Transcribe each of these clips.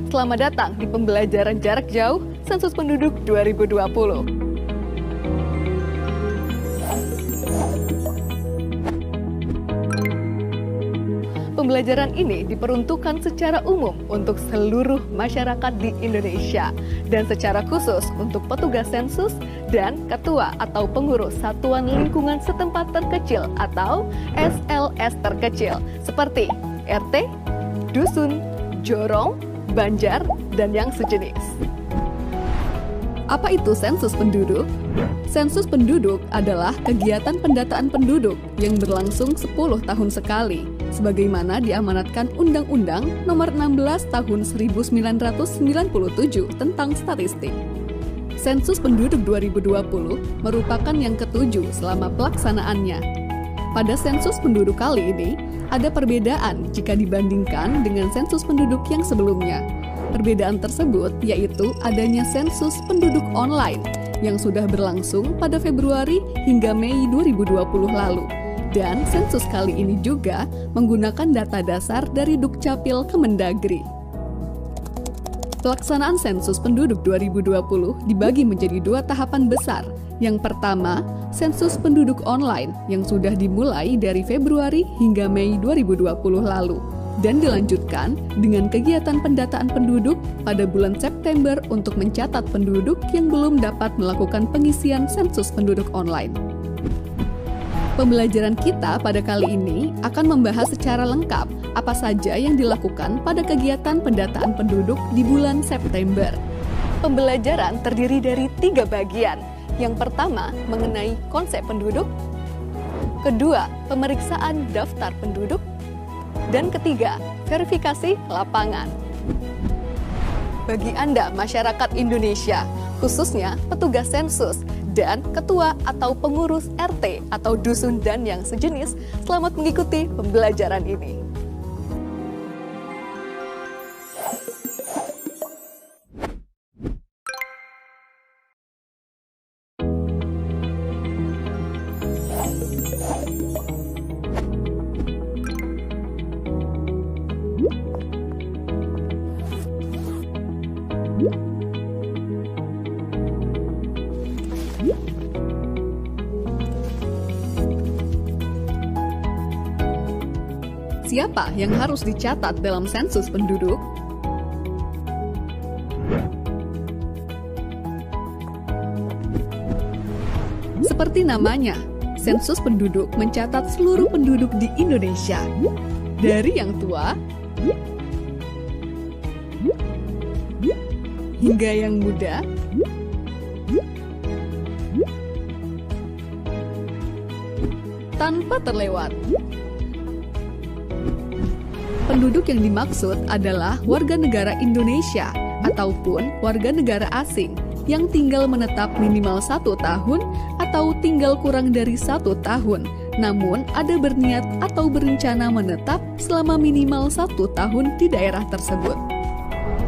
Selamat datang di pembelajaran jarak jauh Sensus Penduduk 2020. Pembelajaran ini diperuntukkan secara umum untuk seluruh masyarakat di Indonesia dan secara khusus untuk petugas sensus dan ketua atau pengurus satuan lingkungan setempat terkecil atau SLS terkecil seperti RT, dusun, jorong, banjar, dan yang sejenis. Apa itu sensus penduduk? Sensus penduduk adalah kegiatan pendataan penduduk yang berlangsung 10 tahun sekali, sebagaimana diamanatkan Undang-Undang Nomor 16 Tahun 1997 tentang statistik. Sensus penduduk 2020 merupakan yang ketujuh selama pelaksanaannya. Pada sensus penduduk kali ini, ada perbedaan jika dibandingkan dengan sensus penduduk yang sebelumnya. Perbedaan tersebut yaitu adanya sensus penduduk online yang sudah berlangsung pada Februari hingga Mei 2020 lalu. Dan sensus kali ini juga menggunakan data dasar dari Dukcapil Kemendagri. Pelaksanaan sensus penduduk 2020 dibagi menjadi dua tahapan besar. Yang pertama, sensus penduduk online yang sudah dimulai dari Februari hingga Mei 2020 lalu dan dilanjutkan dengan kegiatan pendataan penduduk pada bulan September untuk mencatat penduduk yang belum dapat melakukan pengisian sensus penduduk online. Pembelajaran kita pada kali ini akan membahas secara lengkap apa saja yang dilakukan pada kegiatan pendataan penduduk di bulan September. Pembelajaran terdiri dari 3 bagian. Yang pertama, mengenai konsep penduduk. Kedua, pemeriksaan daftar penduduk. Dan ketiga, verifikasi lapangan. Bagi Anda, masyarakat Indonesia, khususnya petugas sensus dan ketua atau pengurus RT atau dusun dan yang sejenis, selamat mengikuti pembelajaran ini. Siapa yang harus dicatat dalam sensus penduduk? Seperti namanya, sensus penduduk mencatat seluruh penduduk di Indonesia, dari yang tua hingga yang muda, tanpa terlewat. Penduduk yang dimaksud adalah warga negara Indonesia ataupun warga negara asing yang tinggal menetap minimal 1 tahun atau tinggal kurang dari 1 tahun, namun ada berniat atau berencana menetap selama minimal 1 tahun di daerah tersebut.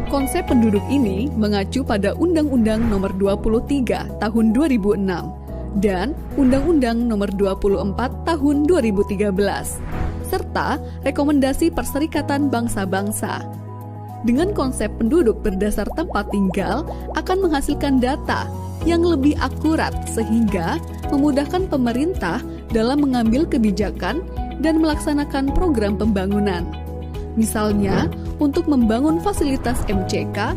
Konsep penduduk ini mengacu pada Undang-Undang Nomor 23 Tahun 2006 dan Undang-Undang Nomor 24 Tahun 2013. Serta rekomendasi Perserikatan Bangsa-Bangsa. Dengan konsep penduduk berdasar tempat tinggal akan menghasilkan data yang lebih akurat sehingga memudahkan pemerintah dalam mengambil kebijakan dan melaksanakan program pembangunan. Misalnya, untuk membangun fasilitas MCK,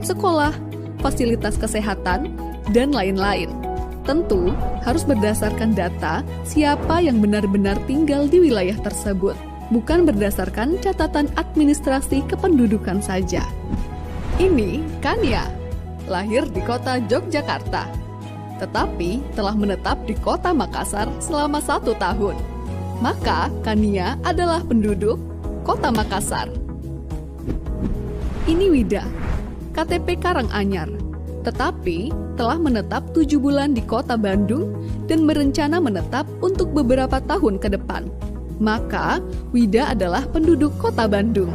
sekolah, fasilitas kesehatan, dan lain-lain. Tentu harus berdasarkan data siapa yang benar-benar tinggal di wilayah tersebut, bukan berdasarkan catatan administrasi kependudukan saja. Ini Kania, lahir di kota Yogyakarta, tetapi telah menetap di kota Makassar selama 1 tahun. Maka Kania adalah penduduk kota Makassar. Ini Wida, KTP Karanganyar, tetapi telah menetap 7 bulan di kota Bandung dan berencana menetap untuk beberapa tahun ke depan. Maka, Wida adalah penduduk kota Bandung.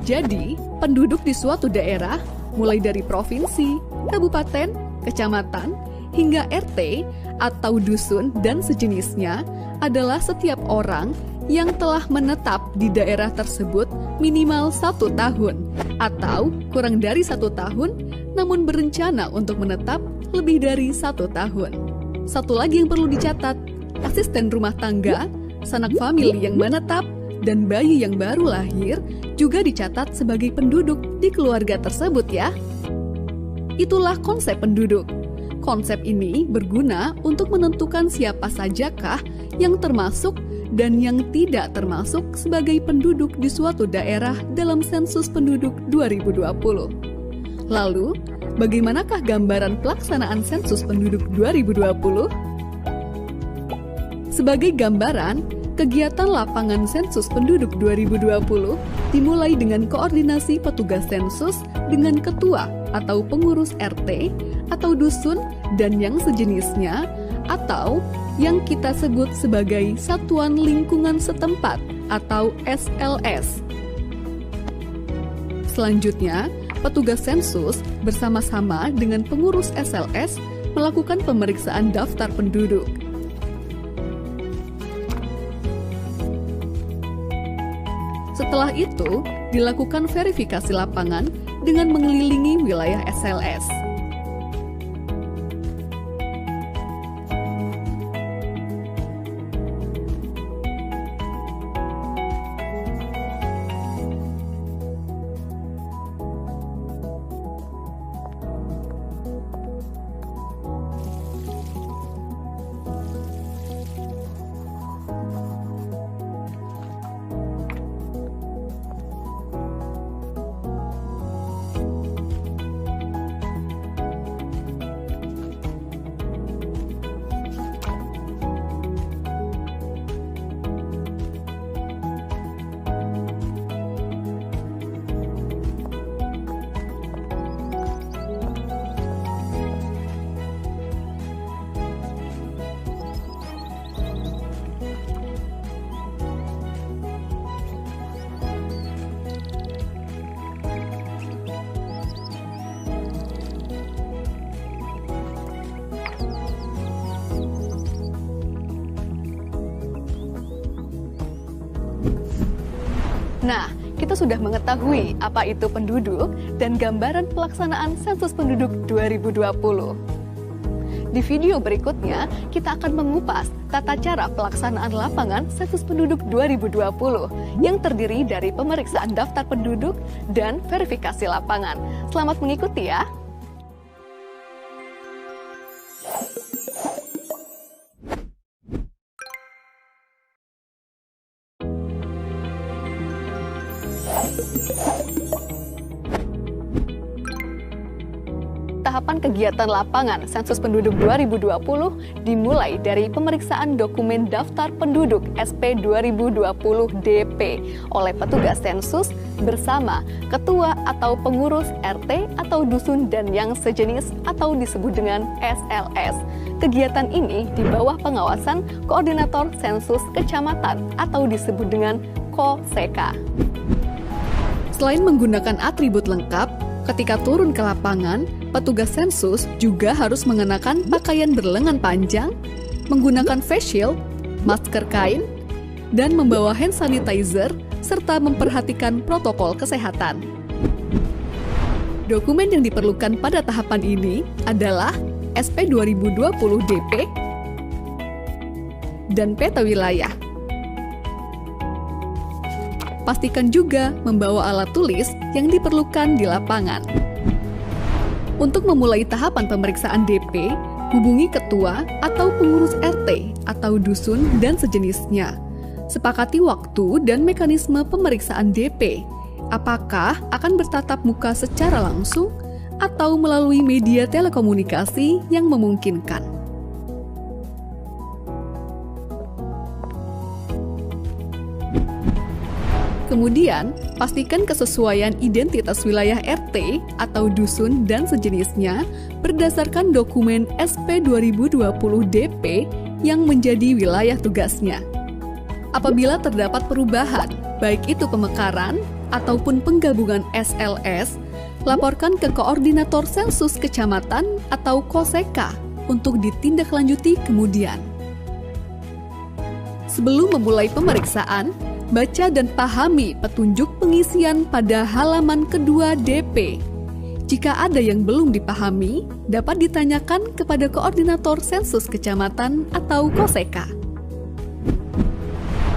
Jadi, penduduk di suatu daerah, mulai dari provinsi, kabupaten, kecamatan, hingga RT atau dusun dan sejenisnya, adalah setiap orang yang telah menetap di daerah tersebut minimal 1 tahun atau kurang dari 1 tahun namun berencana untuk menetap lebih dari 1 tahun. Satu lagi yang perlu dicatat, asisten rumah tangga, sanak famili yang menetap, dan bayi yang baru lahir juga dicatat sebagai penduduk di keluarga tersebut ya. Itulah konsep penduduk. Konsep ini berguna untuk menentukan siapa sajakah yang termasuk dan yang tidak termasuk sebagai penduduk di suatu daerah dalam sensus penduduk 2020. Lalu, bagaimanakah gambaran pelaksanaan sensus penduduk 2020? Sebagai gambaran, kegiatan lapangan sensus penduduk 2020 dimulai dengan koordinasi petugas sensus dengan ketua atau pengurus RT atau dusun dan yang sejenisnya atau yang kita sebut sebagai Satuan Lingkungan Setempat atau SLS. Selanjutnya, petugas sensus bersama-sama dengan pengurus SLS melakukan pemeriksaan daftar penduduk. Setelah itu, dilakukan verifikasi lapangan dengan mengelilingi wilayah SLS. Nah, kita sudah mengetahui apa itu penduduk dan gambaran pelaksanaan sensus penduduk 2020. Di video berikutnya, kita akan mengupas tata cara pelaksanaan lapangan sensus penduduk 2020 yang terdiri dari pemeriksaan daftar penduduk dan verifikasi lapangan. Selamat mengikuti ya! Tahapan kegiatan lapangan sensus penduduk 2020 dimulai dari pemeriksaan dokumen daftar penduduk SP 2020-DP oleh petugas sensus bersama ketua atau pengurus RT atau dusun dan yang sejenis atau disebut dengan SLS. Kegiatan ini di bawah pengawasan Koordinator Sensus Kecamatan atau disebut dengan KOSEKA. Selain menggunakan atribut lengkap, ketika turun ke lapangan, petugas sensus juga harus mengenakan pakaian berlengan panjang, menggunakan face shield, masker kain, dan membawa hand sanitizer, serta memperhatikan protokol kesehatan. Dokumen yang diperlukan pada tahapan ini adalah SP 2020-DP dan peta wilayah. Pastikan juga membawa alat tulis yang diperlukan di lapangan. Untuk memulai tahapan pemeriksaan DP, hubungi ketua atau pengurus RT atau dusun dan sejenisnya. Sepakati waktu dan mekanisme pemeriksaan DP. Apakah akan bertatap muka secara langsung atau melalui media telekomunikasi yang memungkinkan. Kemudian, pastikan kesesuaian identitas wilayah RT atau dusun dan sejenisnya berdasarkan dokumen SP 2020-DP yang menjadi wilayah tugasnya. Apabila terdapat perubahan, baik itu pemekaran ataupun penggabungan SLS, laporkan ke Koordinator Sensus Kecamatan atau KOSEKA untuk ditindaklanjuti kemudian. Sebelum memulai pemeriksaan, baca dan pahami petunjuk pengisian pada halaman kedua DP. Jika ada yang belum dipahami, dapat ditanyakan kepada Koordinator Sensus Kecamatan atau KOSEKA.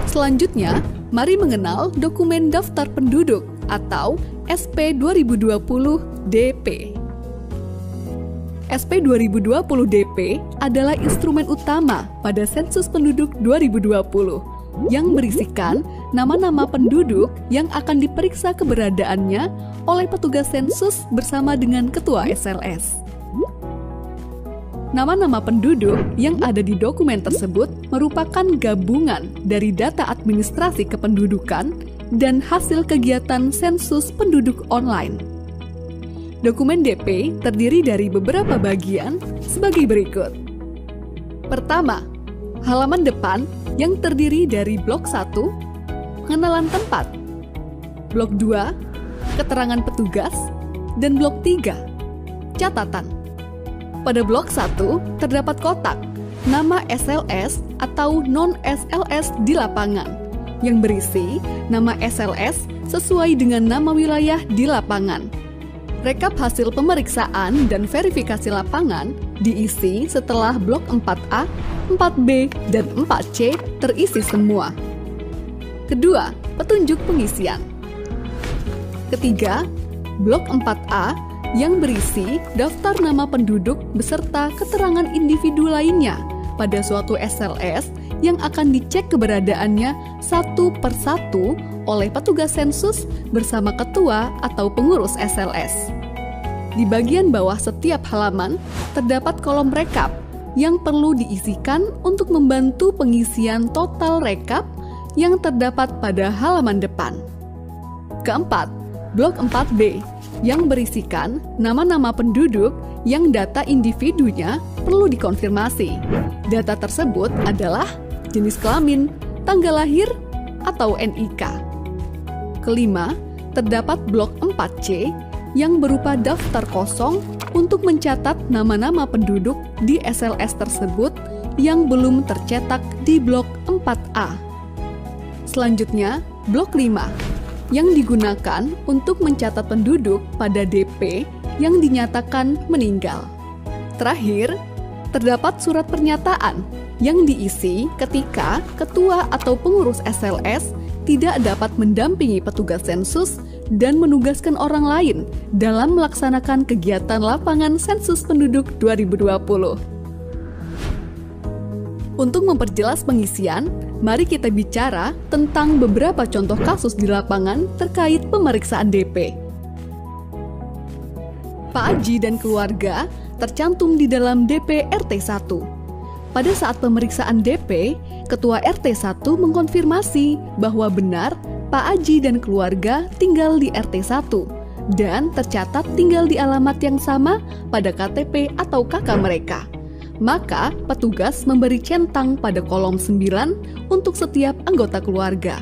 Selanjutnya, mari mengenal dokumen daftar penduduk atau SP 2020 DP. SP 2020 DP adalah instrumen utama pada sensus penduduk 2020 yang berisikan nama-nama penduduk yang akan diperiksa keberadaannya oleh petugas sensus bersama dengan Ketua SLS. Nama-nama penduduk yang ada di dokumen tersebut merupakan gabungan dari data administrasi kependudukan dan hasil kegiatan sensus penduduk online. Dokumen DP terdiri dari beberapa bagian sebagai berikut. Pertama, halaman depan yang terdiri dari blok 1, pengenalan tempat, blok 2, keterangan petugas, dan blok 3, catatan. Pada blok 1 terdapat kotak nama SLS atau non-SLS di lapangan yang berisi nama SLS sesuai dengan nama wilayah di lapangan. Rekap hasil pemeriksaan dan verifikasi lapangan diisi setelah blok 4A, 4B, dan 4C terisi semua. Kedua, petunjuk pengisian. Ketiga, blok 4A yang berisi daftar nama penduduk beserta keterangan individu lainnya pada suatu SLS yang akan dicek keberadaannya satu persatu oleh petugas sensus bersama ketua atau pengurus SLS. Di bagian bawah setiap halaman terdapat kolom rekap yang perlu diisikan untuk membantu pengisian total rekap yang terdapat pada halaman depan. Keempat, blok 4B yang berisikan nama-nama penduduk yang data individunya perlu dikonfirmasi. Data tersebut adalah jenis kelamin, tanggal lahir, atau NIK. Kelima, terdapat blok 4C yang berupa daftar kosong untuk mencatat nama-nama penduduk di SLS tersebut yang belum tercetak di blok 4A. Selanjutnya, blok 5 yang digunakan untuk mencatat penduduk pada DP yang dinyatakan meninggal. Terakhir, terdapat surat pernyataan yang diisi ketika ketua atau pengurus SLS tidak dapat mendampingi petugas sensus dan menugaskan orang lain dalam melaksanakan kegiatan lapangan sensus penduduk 2020. Untuk memperjelas pengisian, mari kita bicara tentang beberapa contoh kasus di lapangan terkait pemeriksaan DP. Pak Aji dan keluarga tercantum di dalam DP RT 1. Pada saat pemeriksaan DP, Ketua RT 1 mengkonfirmasi bahwa benar Pak Aji dan keluarga tinggal di RT 1 dan tercatat tinggal di alamat yang sama pada KTP atau KK mereka. Maka petugas memberi centang pada kolom 9 untuk setiap anggota keluarga.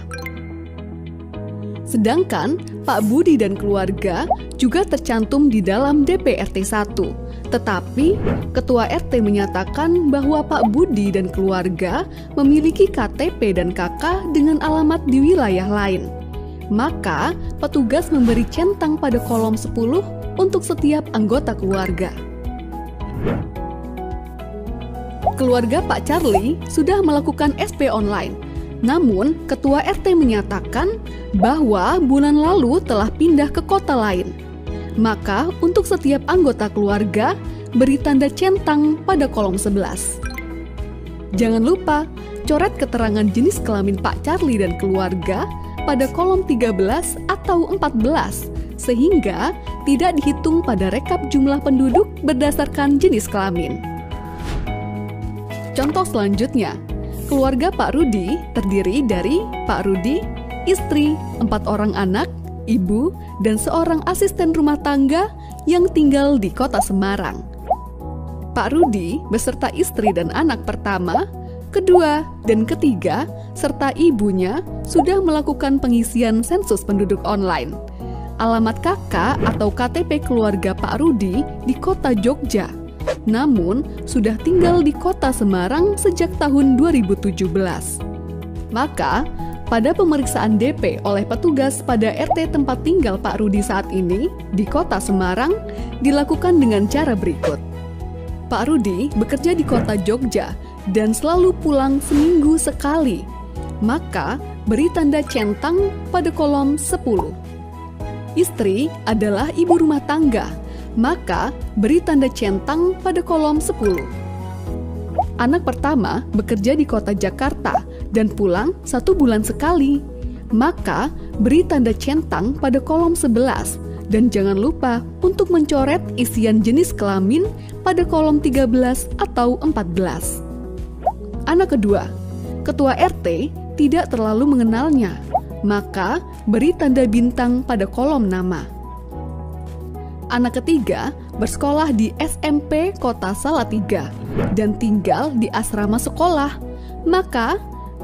Sedangkan Pak Budi dan keluarga juga tercantum di dalam DP RT 1. Tetapi Ketua RT menyatakan bahwa Pak Budi dan keluarga memiliki KTP dan KK dengan alamat di wilayah lain. Maka petugas memberi centang pada kolom 10 untuk setiap anggota keluarga. Keluarga Pak Charlie sudah melakukan SP online. Namun, Ketua RT menyatakan bahwa bulan lalu telah pindah ke kota lain. Maka, untuk setiap anggota keluarga, beri tanda centang pada kolom 11. Jangan lupa, coret keterangan jenis kelamin Pak Charlie dan keluarga pada kolom 13 atau 14, sehingga tidak dihitung pada rekap jumlah penduduk berdasarkan jenis kelamin. Contoh selanjutnya, keluarga Pak Rudi terdiri dari Pak Rudi, istri, 4 orang anak, ibu, dan seorang asisten rumah tangga yang tinggal di kota Semarang. Pak Rudi beserta istri dan anak pertama, kedua, dan ketiga, serta ibunya sudah melakukan pengisian sensus penduduk online. Alamat KK atau KTP keluarga Pak Rudi di kota Jogja, namun sudah tinggal di kota Semarang sejak tahun 2017. Maka, pada pemeriksaan DP oleh petugas pada RT tempat tinggal Pak Rudi saat ini di Kota Semarang dilakukan dengan cara berikut. Pak Rudi bekerja di Kota Jogja dan selalu pulang seminggu sekali. Maka, beri tanda centang pada kolom 10. Istri adalah ibu rumah tangga, maka beri tanda centang pada kolom 10. Anak pertama bekerja di Kota Jakarta dan pulang 1 bulan sekali, maka beri tanda centang pada kolom 11 dan jangan lupa untuk mencoret isian jenis kelamin pada kolom 13 atau 14. Anak kedua, ketua RT tidak terlalu mengenalnya, maka beri tanda bintang pada kolom nama. Anak ketiga bersekolah di SMP Kota Salatiga dan tinggal di asrama sekolah, maka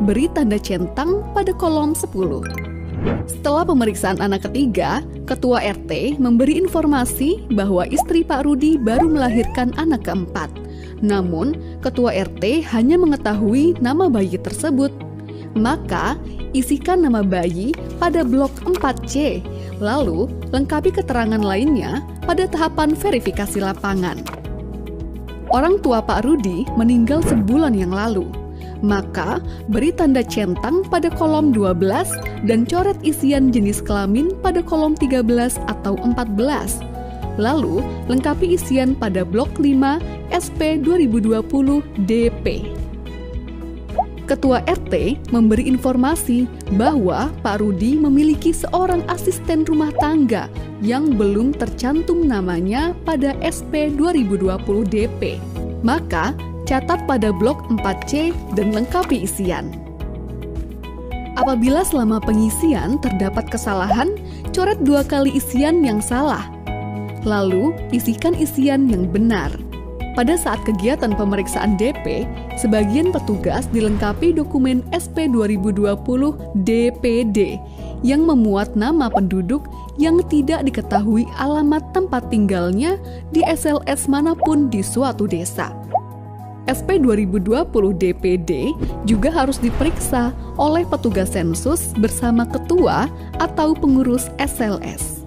beri tanda centang pada kolom 10. Setelah pemeriksaan anak ketiga, ketua RT memberi informasi bahwa istri Pak Rudi baru melahirkan anak keempat. Namun, ketua RT hanya mengetahui nama bayi tersebut. Maka, isikan nama bayi pada blok 4C, lalu lengkapi keterangan lainnya pada tahapan verifikasi lapangan. Orang tua Pak Rudi meninggal sebulan yang lalu, maka beri tanda centang pada kolom 12 dan coret isian jenis kelamin pada kolom 13 atau 14. Lalu, lengkapi isian pada blok 5 SP 2020 DP. Ketua RT memberi informasi bahwa Pak Rudi memiliki seorang asisten rumah tangga yang belum tercantum namanya pada SP 2020 DP. Maka, catat pada blok 4C dan lengkapi isian. Apabila selama pengisian terdapat kesalahan, coret 2 kali isian yang salah. Lalu, isikan isian yang benar. Pada saat kegiatan pemeriksaan DP, sebagian petugas dilengkapi dokumen SP 2020 DPD yang memuat nama penduduk yang tidak diketahui alamat tempat tinggalnya di SLS manapun di suatu desa. SP 2020 DPD juga harus diperiksa oleh petugas sensus bersama ketua atau pengurus SLS.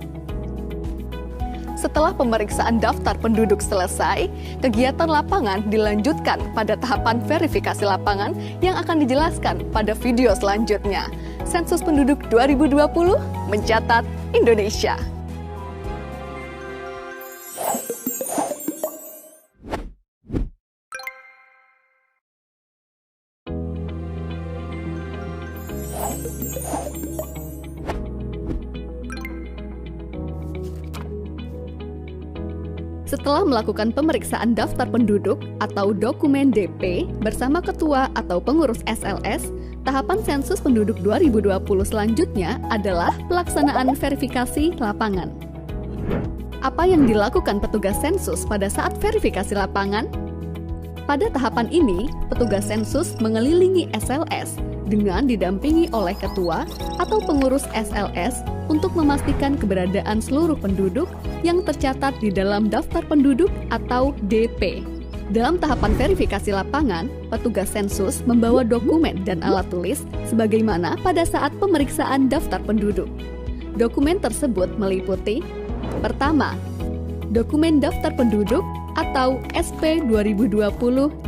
Setelah pemeriksaan daftar penduduk selesai, kegiatan lapangan dilanjutkan pada tahapan verifikasi lapangan yang akan dijelaskan pada video selanjutnya. Sensus Penduduk 2020 mencatat Indonesia. Setelah melakukan pemeriksaan daftar penduduk atau dokumen DP bersama ketua atau pengurus SLS, tahapan sensus penduduk 2020 selanjutnya adalah pelaksanaan verifikasi lapangan. Apa yang dilakukan petugas sensus pada saat verifikasi lapangan? Pada tahapan ini, petugas sensus mengelilingi SLS dengan didampingi oleh ketua atau pengurus SLS untuk memastikan keberadaan seluruh penduduk yang tercatat di dalam daftar penduduk atau DP. Dalam tahapan verifikasi lapangan, petugas sensus membawa dokumen dan alat tulis sebagaimana pada saat pemeriksaan daftar penduduk. Dokumen tersebut meliputi: pertama, dokumen daftar penduduk atau SP 2020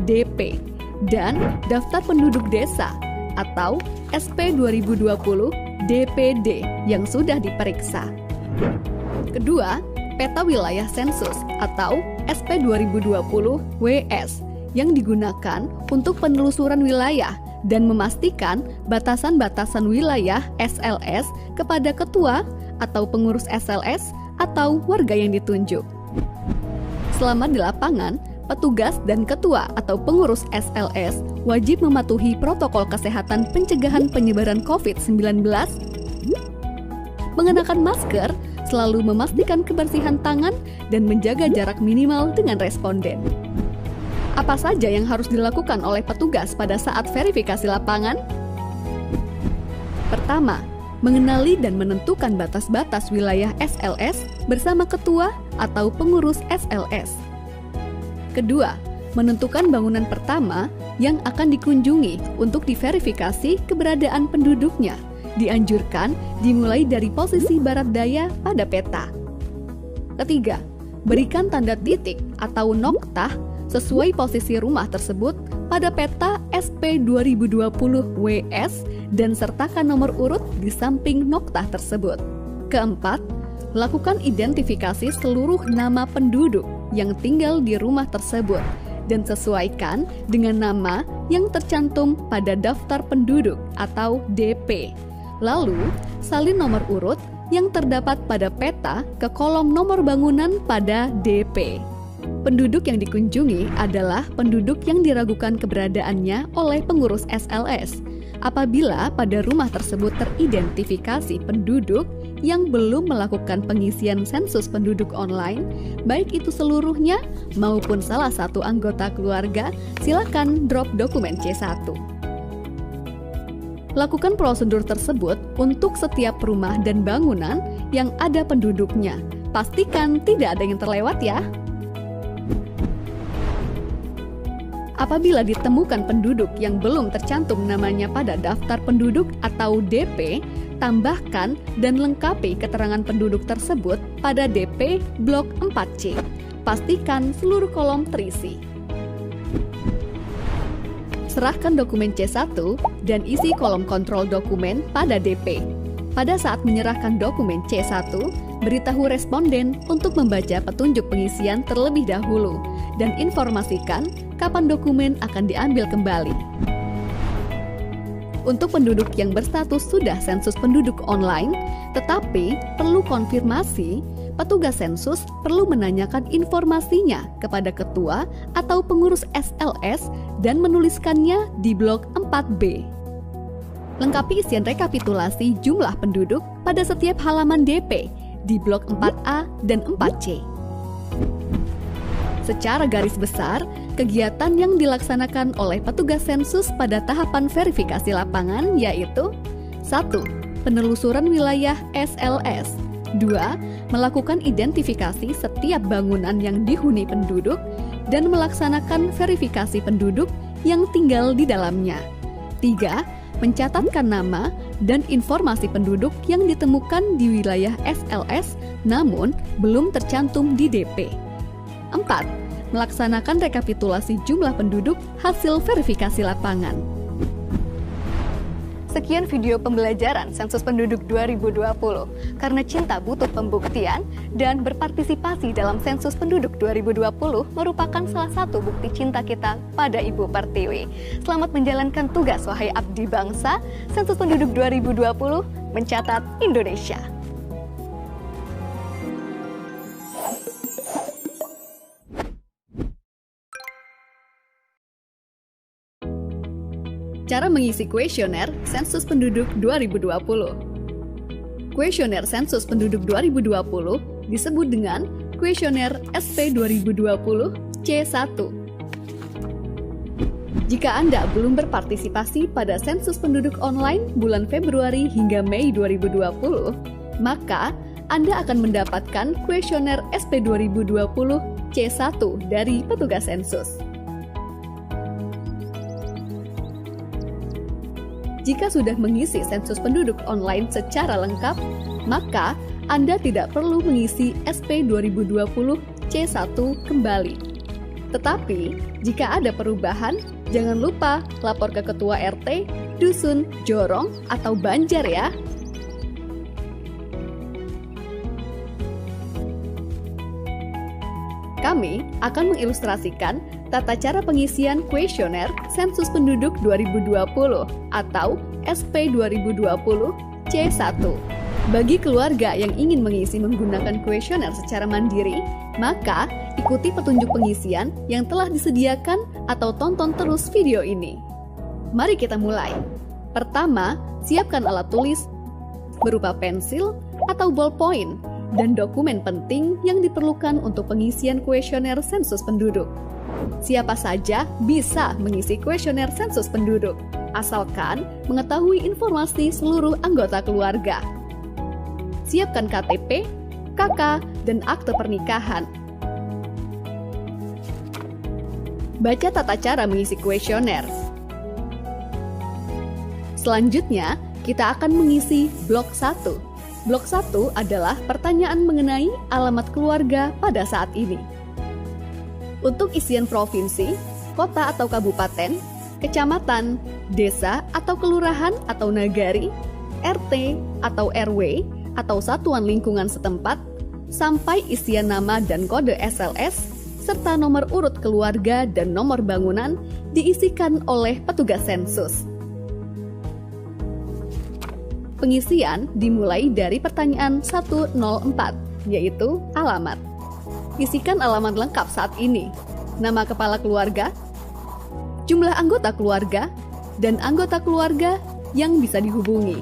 DP dan daftar penduduk desa atau SP 2020 DPD yang sudah diperiksa. Kedua, peta wilayah sensus atau SP 2020 WS yang digunakan untuk penelusuran wilayah dan memastikan batasan-batasan wilayah SLS kepada ketua atau pengurus SLS atau warga yang ditunjuk. Selama di lapangan, petugas dan ketua atau pengurus SLS wajib mematuhi protokol kesehatan pencegahan penyebaran COVID-19, mengenakan masker, selalu memastikan kebersihan tangan, dan menjaga jarak minimal dengan responden. Apa saja yang harus dilakukan oleh petugas pada saat verifikasi lapangan? Pertama, mengenali dan menentukan batas-batas wilayah SLS bersama ketua atau pengurus SLS. Kedua, menentukan bangunan pertama yang akan dikunjungi untuk diverifikasi keberadaan penduduknya. Dianjurkan dimulai dari posisi barat daya pada peta. Ketiga, berikan tanda titik atau noktah sesuai posisi rumah tersebut pada peta SP 2020-WS dan sertakan nomor urut di samping noktah tersebut. Keempat, lakukan identifikasi seluruh nama penduduk yang tinggal di rumah tersebut dan sesuaikan dengan nama yang tercantum pada daftar penduduk atau DP. Lalu, salin nomor urut yang terdapat pada peta ke kolom nomor bangunan pada DP. Penduduk yang dikunjungi adalah penduduk yang diragukan keberadaannya oleh pengurus SLS. Apabila pada rumah tersebut teridentifikasi penduduk yang belum melakukan pengisian sensus penduduk online, baik itu seluruhnya maupun salah satu anggota keluarga, silakan drop dokumen C1. Lakukan prosedur tersebut untuk setiap rumah dan bangunan yang ada penduduknya. Pastikan tidak ada yang terlewat ya. Apabila ditemukan penduduk yang belum tercantum namanya pada daftar penduduk atau DP, tambahkan dan lengkapi keterangan penduduk tersebut pada DP Blok 4C. Pastikan seluruh kolom terisi. Serahkan dokumen C1 dan isi kolom kontrol dokumen pada DP. Pada saat menyerahkan dokumen C1, beritahu responden untuk membaca petunjuk pengisian terlebih dahulu dan informasikan kapan dokumen akan diambil kembali. Untuk penduduk yang berstatus sudah sensus penduduk online, tetapi perlu konfirmasi, petugas sensus perlu menanyakan informasinya kepada ketua atau pengurus SLS dan menuliskannya di blok 4B. Lengkapi isian rekapitulasi jumlah penduduk pada setiap halaman DP di blok 4A dan 4C. Secara garis besar, kegiatan yang dilaksanakan oleh petugas sensus pada tahapan verifikasi lapangan yaitu 1. Penelusuran wilayah SLS. 2. Melakukan identifikasi setiap bangunan yang dihuni penduduk dan melaksanakan verifikasi penduduk yang tinggal di dalamnya. 3. Mencatatkan nama dan informasi penduduk yang ditemukan di wilayah SLS namun belum tercantum di DP. 4. Melaksanakan rekapitulasi jumlah penduduk hasil verifikasi lapangan. Sekian video pembelajaran Sensus Penduduk 2020. Karena cinta butuh pembuktian dan berpartisipasi dalam Sensus Penduduk 2020 merupakan salah satu bukti cinta kita pada Ibu Pertiwi. Selamat menjalankan tugas wahai abdi bangsa. Sensus Penduduk 2020 mencatat Indonesia. Cara mengisi kuesioner Sensus Penduduk 2020. Kuesioner Sensus Penduduk 2020 disebut dengan kuesioner SP 2020 C1. Jika Anda belum berpartisipasi pada sensus penduduk online bulan Februari hingga Mei 2020, maka Anda akan mendapatkan kuesioner SP 2020 C1 dari petugas sensus. Jika sudah mengisi sensus penduduk online secara lengkap, maka Anda tidak perlu mengisi SP 2020 C1 kembali. Tetapi, jika ada perubahan, jangan lupa lapor ke Ketua RT, Dusun, Jorong, atau Banjar ya. Kami akan mengilustrasikan tata cara pengisian kuesioner Sensus Penduduk 2020 atau SP 2020 C1. Bagi keluarga yang ingin mengisi menggunakan kuesioner secara mandiri, maka ikuti petunjuk pengisian yang telah disediakan atau tonton terus video ini. Mari kita mulai. Pertama, siapkan alat tulis berupa pensil atau ballpoint dan dokumen penting yang diperlukan untuk pengisian kuesioner sensus penduduk. Siapa saja bisa mengisi kuesioner sensus penduduk, asalkan mengetahui informasi seluruh anggota keluarga. Siapkan KTP, KK, dan akte pernikahan. Baca tata cara mengisi kuesioner. Selanjutnya, kita akan mengisi blok 1. Blok 1 adalah pertanyaan mengenai alamat keluarga pada saat ini. Untuk isian provinsi, kota atau kabupaten, kecamatan, desa atau kelurahan atau nagari, RT atau RW atau satuan lingkungan setempat, sampai isian nama dan kode SLS, serta nomor urut keluarga dan nomor bangunan diisikan oleh petugas sensus. Pengisian dimulai dari pertanyaan 104, yaitu alamat. Isikan alamat lengkap saat ini, nama kepala keluarga, jumlah anggota keluarga, dan anggota keluarga yang bisa dihubungi.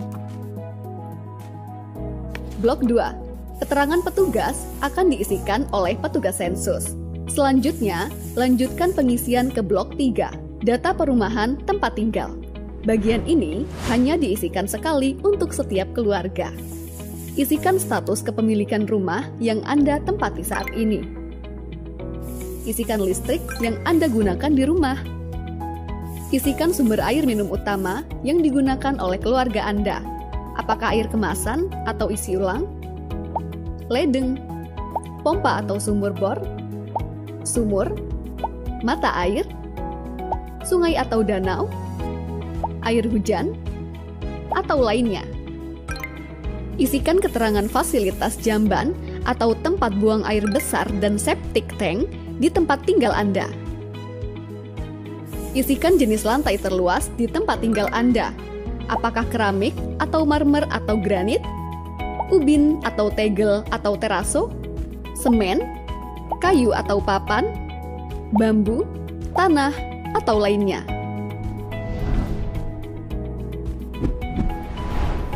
Blok 2. Keterangan petugas akan diisikan oleh petugas sensus. Selanjutnya, lanjutkan pengisian ke blok 3, data perumahan tempat tinggal. Bagian ini hanya diisikan sekali untuk setiap keluarga. Isikan status kepemilikan rumah yang Anda tempati saat ini. Isikan listrik yang Anda gunakan di rumah. Isikan sumber air minum utama yang digunakan oleh keluarga Anda. Apakah air kemasan atau isi ulang? Ledeng, pompa atau sumur bor, sumur, mata air, sungai atau danau, air hujan, atau lainnya. Isikan keterangan fasilitas jamban atau tempat buang air besar dan septic tank di tempat tinggal Anda. Isikan jenis lantai terluas di tempat tinggal Anda. Apakah keramik atau marmer atau granit, ubin atau tegel atau teraso, semen, kayu atau papan, bambu, tanah, atau lainnya.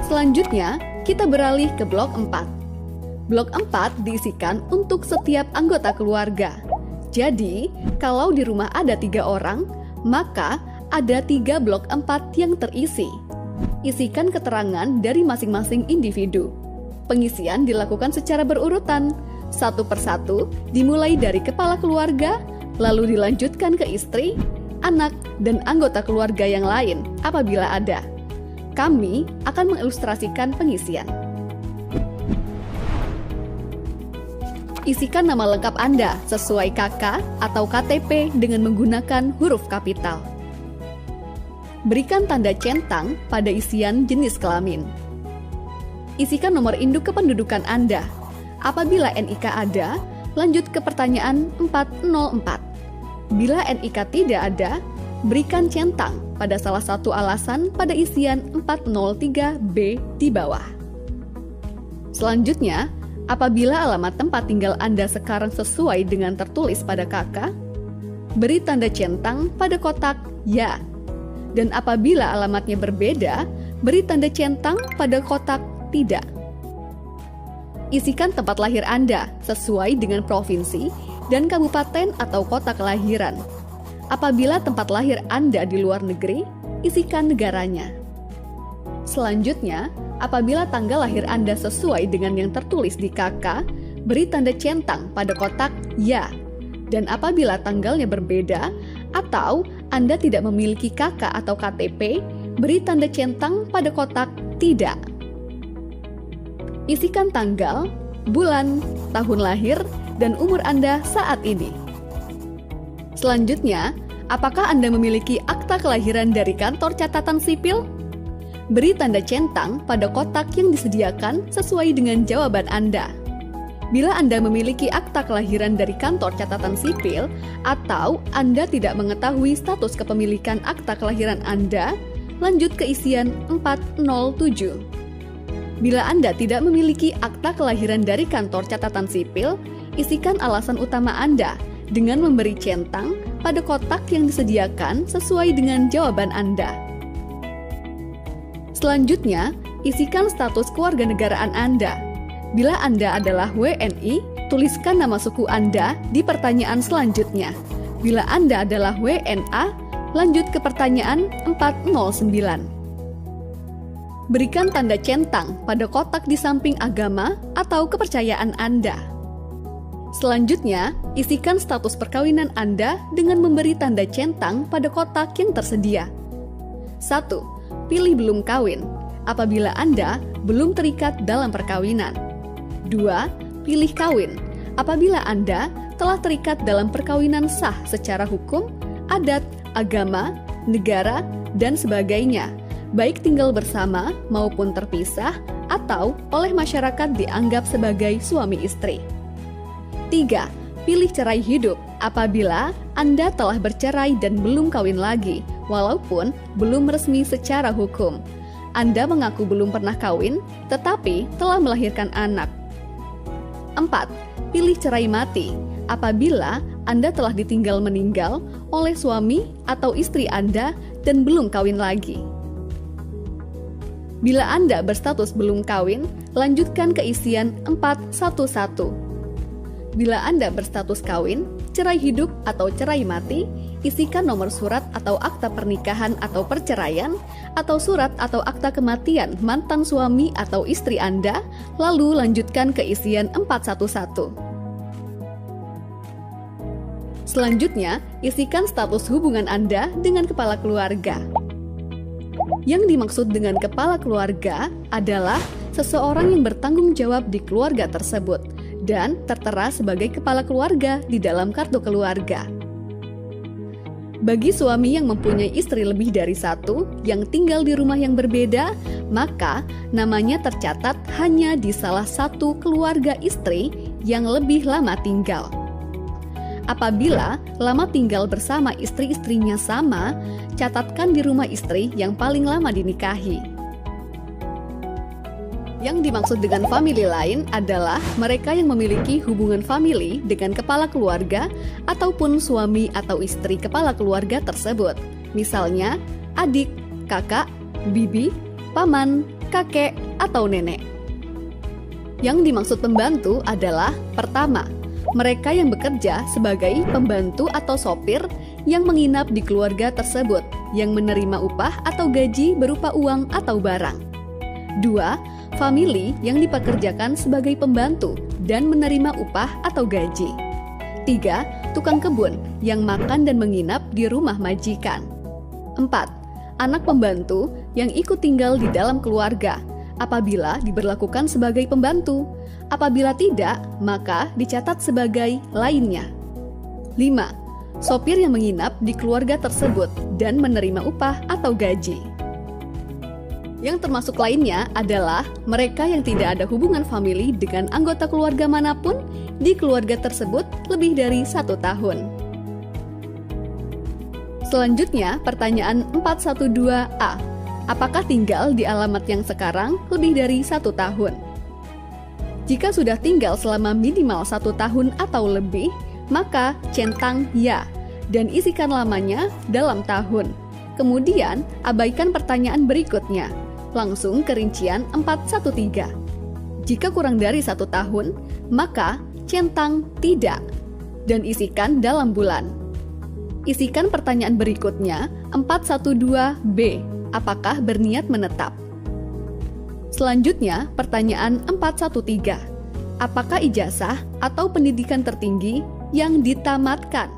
Selanjutnya, kita beralih ke blok 4. Blok 4 diisikan untuk setiap anggota keluarga. Jadi, kalau di rumah ada 3 orang, maka ada 3 blok 4 yang terisi. Isikan keterangan dari masing-masing individu. Pengisian dilakukan secara berurutan, satu persatu, dimulai dari kepala keluarga, lalu dilanjutkan ke istri, anak, dan anggota keluarga yang lain apabila ada. Kami akan mengilustrasikan pengisian. Isikan nama lengkap Anda sesuai KK atau KTP dengan menggunakan huruf kapital. Berikan tanda centang pada isian jenis kelamin. Isikan nomor induk kependudukan Anda. Apabila NIK ada, lanjut ke pertanyaan 404. Bila NIK tidak ada, berikan centang pada salah satu alasan pada isian 403B di bawah. Selanjutnya, apabila alamat tempat tinggal Anda sekarang sesuai dengan tertulis pada KK, beri tanda centang pada kotak Ya. Dan apabila alamatnya berbeda, beri tanda centang pada kotak Tidak. Isikan tempat lahir Anda sesuai dengan provinsi dan kabupaten atau kota kelahiran. Apabila tempat lahir Anda di luar negeri, isikan negaranya. Selanjutnya, apabila tanggal lahir Anda sesuai dengan yang tertulis di KK, beri tanda centang pada kotak Ya. Dan apabila tanggalnya berbeda atau Anda tidak memiliki KK atau KTP, beri tanda centang pada kotak Tidak. Isikan tanggal, bulan, tahun lahir, dan umur Anda saat ini. Selanjutnya, apakah Anda memiliki akta kelahiran dari kantor catatan sipil? Beri tanda centang pada kotak yang disediakan sesuai dengan jawaban Anda. Bila Anda memiliki akta kelahiran dari kantor catatan sipil atau Anda tidak mengetahui status kepemilikan akta kelahiran Anda, lanjut ke isian 407. Bila Anda tidak memiliki akta kelahiran dari kantor catatan sipil, isikan alasan utama Anda dengan memberi centang pada kotak yang disediakan sesuai dengan jawaban Anda. Selanjutnya, isikan status kewarganegaraan Anda. Bila Anda adalah WNI, tuliskan nama suku Anda di pertanyaan selanjutnya. Bila Anda adalah WNA, lanjut ke pertanyaan 409. Berikan tanda centang pada kotak di samping agama atau kepercayaan Anda. Selanjutnya, isikan status perkawinan Anda dengan memberi tanda centang pada kotak yang tersedia. 1. Pilih belum kawin, apabila Anda belum terikat dalam perkawinan. 2. Pilih kawin, apabila Anda telah terikat dalam perkawinan sah secara hukum, adat, agama, negara, dan sebagainya, baik tinggal bersama maupun terpisah atau oleh masyarakat dianggap sebagai suami istri. 3. Pilih cerai hidup apabila Anda telah bercerai dan belum kawin lagi, walaupun belum resmi secara hukum. Anda mengaku belum pernah kawin, tetapi telah melahirkan anak. 4. Pilih cerai mati apabila Anda telah ditinggal meninggal oleh suami atau istri Anda dan belum kawin lagi. Bila Anda berstatus belum kawin, lanjutkan ke isian 411. Bila Anda berstatus kawin, cerai hidup atau cerai mati, isikan nomor surat atau akta pernikahan atau perceraian, atau surat atau akta kematian mantan suami atau istri Anda, lalu lanjutkan ke isian 411. Selanjutnya, isikan status hubungan Anda dengan kepala keluarga. Yang dimaksud dengan kepala keluarga adalah seseorang yang bertanggung jawab di keluarga tersebut dan tertera sebagai kepala keluarga di dalam kartu keluarga. Bagi suami yang mempunyai istri lebih dari satu yang tinggal di rumah yang berbeda, maka namanya tercatat hanya di salah satu keluarga istri yang lebih lama tinggal. Apabila lama tinggal bersama istri-istrinya sama, catatkan di rumah istri yang paling lama dinikahi. Yang dimaksud dengan famili lain adalah mereka yang memiliki hubungan famili dengan kepala keluarga ataupun suami atau istri kepala keluarga tersebut. Misalnya, adik, kakak, bibi, paman, kakek, atau nenek. Yang dimaksud pembantu adalah pertama, mereka yang bekerja sebagai pembantu atau sopir yang menginap di keluarga tersebut, yang menerima upah atau gaji berupa uang atau barang. 2. Famili yang dipekerjakan sebagai pembantu dan menerima upah atau gaji. 3. Tukang kebun yang makan dan menginap di rumah majikan. 4. Anak pembantu yang ikut tinggal di dalam keluarga apabila diberlakukan sebagai pembantu. Apabila tidak, maka dicatat sebagai lainnya. 5. Sopir yang menginap di keluarga tersebut dan menerima upah atau gaji. Yang termasuk lainnya adalah mereka yang tidak ada hubungan famili dengan anggota keluarga manapun di keluarga tersebut lebih dari 1 tahun. Selanjutnya, pertanyaan 412A. Apakah tinggal di alamat yang sekarang lebih dari 1 tahun? Jika sudah tinggal selama minimal 1 tahun atau lebih, maka centang ya dan isikan lamanya dalam tahun. Kemudian, abaikan pertanyaan berikutnya. Langsung ke rincian 413. Jika kurang dari 1 tahun, maka centang tidak dan isikan dalam bulan. Isikan pertanyaan berikutnya 412B. Apakah berniat menetap? Selanjutnya, pertanyaan 413. Apakah ijazah atau pendidikan tertinggi yang ditamatkan?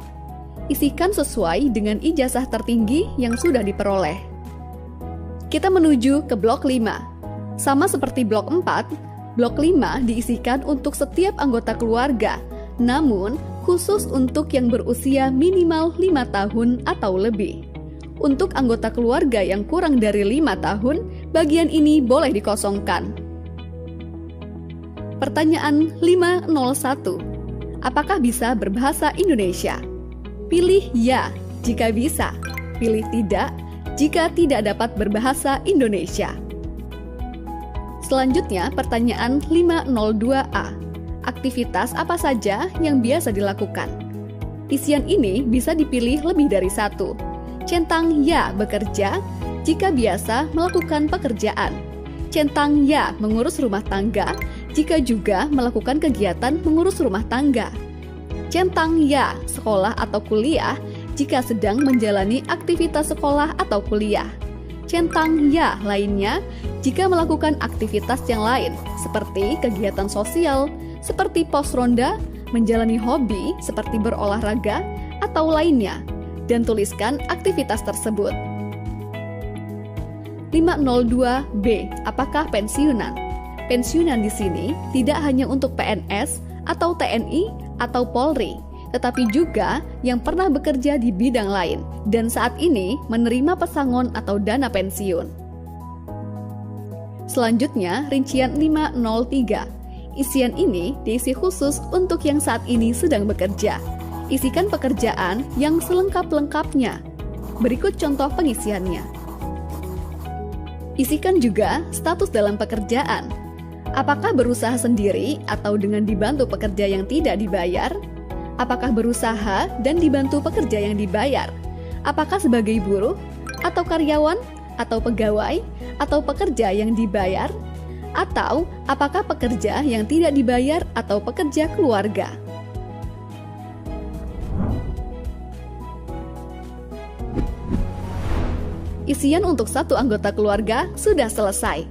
Isikan sesuai dengan ijazah tertinggi yang sudah diperoleh. Kita menuju ke blok 5. Sama seperti blok 4, blok 5 diisikan untuk setiap anggota keluarga, namun khusus untuk yang berusia minimal 5 tahun atau lebih. Untuk anggota keluarga yang kurang dari 5 tahun, bagian ini boleh dikosongkan. Pertanyaan 501. Apakah bisa berbahasa Indonesia? Pilih ya jika bisa, pilih tidak jika tidak dapat berbahasa Indonesia. Selanjutnya, pertanyaan 502A. Aktivitas apa saja yang biasa dilakukan? Isian ini bisa dipilih lebih dari 1. Centang ya bekerja jika biasa melakukan pekerjaan. Centang ya mengurus rumah tangga jika juga melakukan kegiatan mengurus rumah tangga. Centang ya sekolah atau kuliah jika sedang menjalani aktivitas sekolah atau kuliah. Centang ya lainnya jika melakukan aktivitas yang lain seperti kegiatan sosial, seperti pos ronda menjalani hobi seperti berolahraga atau lainnya, dan tuliskan aktivitas tersebut. 502B. Apakah pensiunan? Pensiunan di sini tidak hanya untuk PNS atau TNI atau Polri, tetapi juga yang pernah bekerja di bidang lain dan saat ini menerima pesangon atau dana pensiun. Selanjutnya, rincian 503. Isian ini diisi khusus untuk yang saat ini sedang bekerja. Isikan pekerjaan yang selengkap-lengkapnya. Berikut contoh pengisiannya. Isikan juga status dalam pekerjaan. Apakah berusaha sendiri atau dengan dibantu pekerja yang tidak dibayar? Apakah berusaha dan dibantu pekerja yang dibayar? Apakah sebagai buruh atau karyawan atau pegawai atau pekerja yang dibayar? Atau apakah pekerja yang tidak dibayar atau pekerja keluarga? Isian untuk satu anggota keluarga sudah selesai.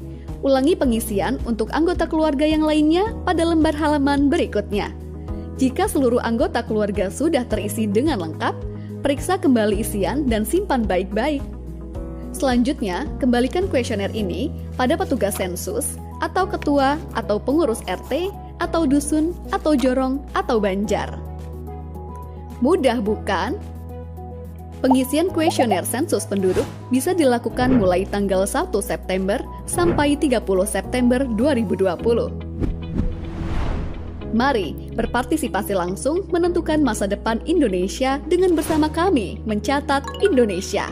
Ulangi pengisian untuk anggota keluarga yang lainnya pada lembar halaman berikutnya. Jika seluruh anggota keluarga sudah terisi dengan lengkap, periksa kembali isian dan simpan baik-baik. Selanjutnya, kembalikan kuesioner ini pada petugas sensus, atau ketua, atau pengurus RT, atau dusun, atau jorong, atau banjar. Mudah bukan? Pengisian kuesioner sensus penduduk bisa dilakukan mulai tanggal 1 September sampai 30 September 2020. Mari berpartisipasi langsung menentukan masa depan Indonesia dengan bersama kami mencatat Indonesia.